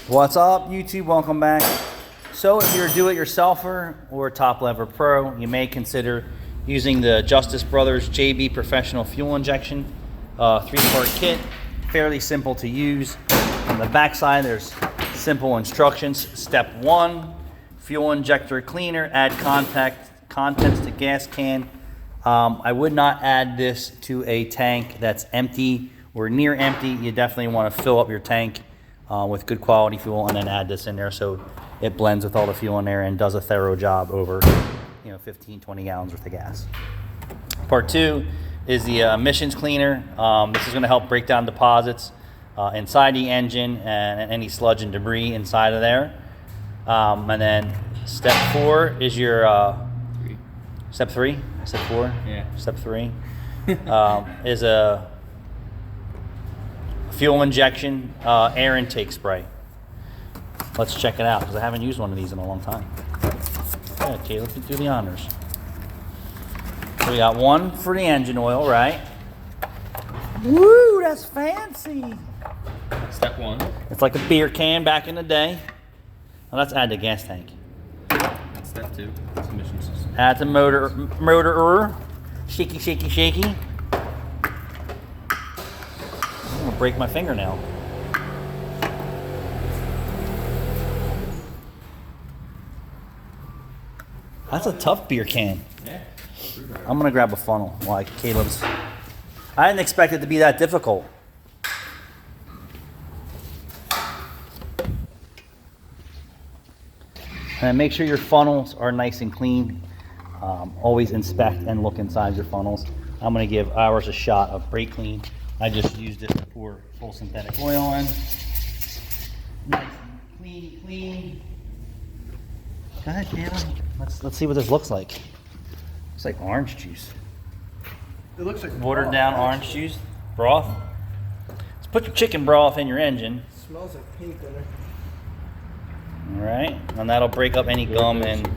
What's up, YouTube? Welcome back. So if you're a do-it-yourselfer or a top level pro, you may consider using the Justice Brothers JB Professional Fuel Injection 3-part kit. Fairly simple to use. On the back side, there's simple instructions. Step 1, fuel injector cleaner, add contents to gas can. I would not add this to a tank that's empty or near empty. You definitely want to fill up your tank with good quality fuel and then add this in there so it blends with all the fuel in there and does a thorough job over 15, 20 gallons worth of gas. Part 2 is the emissions cleaner. This is going to help break down deposits inside the engine and any sludge and debris inside of there. And then step 4 is your step 3? Step 4? Yeah. Step 3 is a fuel injection air intake spray. Let's check it out because I haven't used one of these in a long time. Yeah, Caleb, do the honors. So we got one for the engine oil, right? Woo, that's fancy. Step 1. It's like a beer can back in the day. Now let's add the gas tank. Step 2. It's emission system. Add the motor. Shaky, shaky, shaky. I'm gonna break my fingernail. That's a tough beer can. Yeah. I'm gonna grab a funnel like Caleb's. I didn't expect it to be that difficult. And make sure your funnels are nice and clean. Always inspect and look inside your funnels. I'm gonna give ours a shot of brake clean. I just used it to pour full synthetic oil in. Nice and clean. Go ahead, Caleb. Let's see what this looks like. It's like orange juice. It looks like Watered down orange juice, broth. Let's put your chicken broth in your engine. It smells like pink in it. All right, and that'll break up any gum and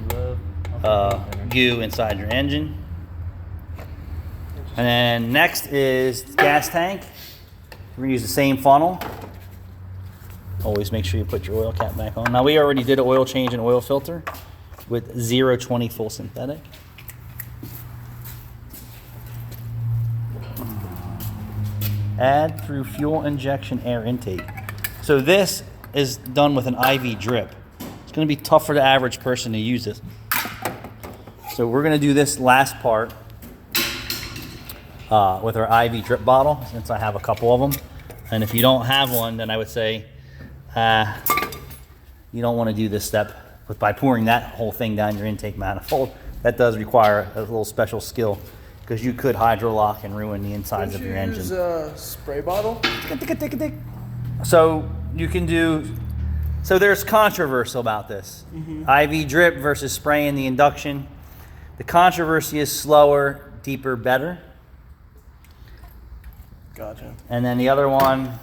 goo inside your engine. And then next is the gas tank. We're gonna use the same funnel. Always make sure you put your oil cap back on. Now we already did an oil change and oil filter with 020 full synthetic. Add through fuel injection air intake. So this is done with an IV drip. It's gonna be tough for the average person to use this. So we're gonna do this last part with our IV drip bottle, since I have a couple of them. And if you don't have one, then I would say you don't wanna do this step by pouring that whole thing down your intake manifold. That does require a little special skill because you could hydrolock and ruin the insides of your engine. Use a spray bottle? So you can do, so there's controversy about this. IV drip versus spraying the induction. The controversy is slower, deeper, better. Gotcha. And then the other one,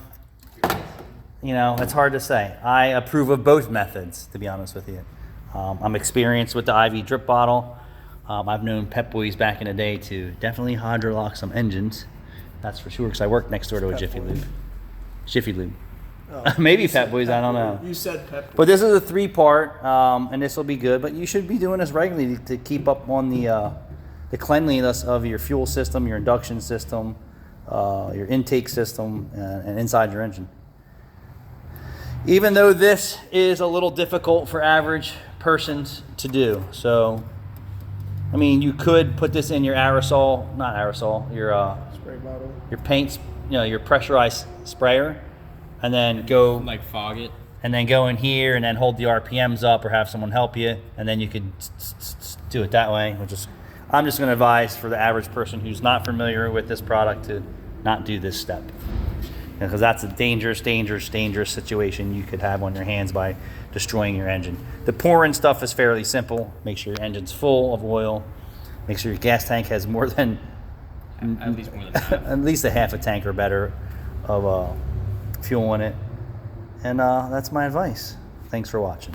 it's hard to say. I approve of both methods, to be honest with you. I'm experienced with the IV drip bottle. I've known Pep Boys back in the day to definitely hydrolock some engines. That's for sure, because I worked next door to a Jiffy Lube. Jiffy Lube. Oh, Maybe Pep Boys, I don't know. You said Pep Boys. But this is a 3-part, and this will be good. But you should be doing this regularly to keep up on the cleanliness of your fuel system, your induction system, your intake system, and inside your engine. Even though this is a little difficult for average persons to do. So, I mean, you could put this in your your Spray bottle. your paints, your pressurized sprayer, and then go Like fog it. and then go in here and then hold the RPMs up or have someone help you, and then you could do it that way. I'm just going to advise for the average person who's not familiar with this product to not do this step, because that's a dangerous situation you could have on your hands by destroying your engine. The pouring stuff is fairly simple. Make sure your engine's full of oil. Make sure your gas tank has more than At least more than half. at least a half a tank or better of fuel in it. And that's my advice. Thanks for watching.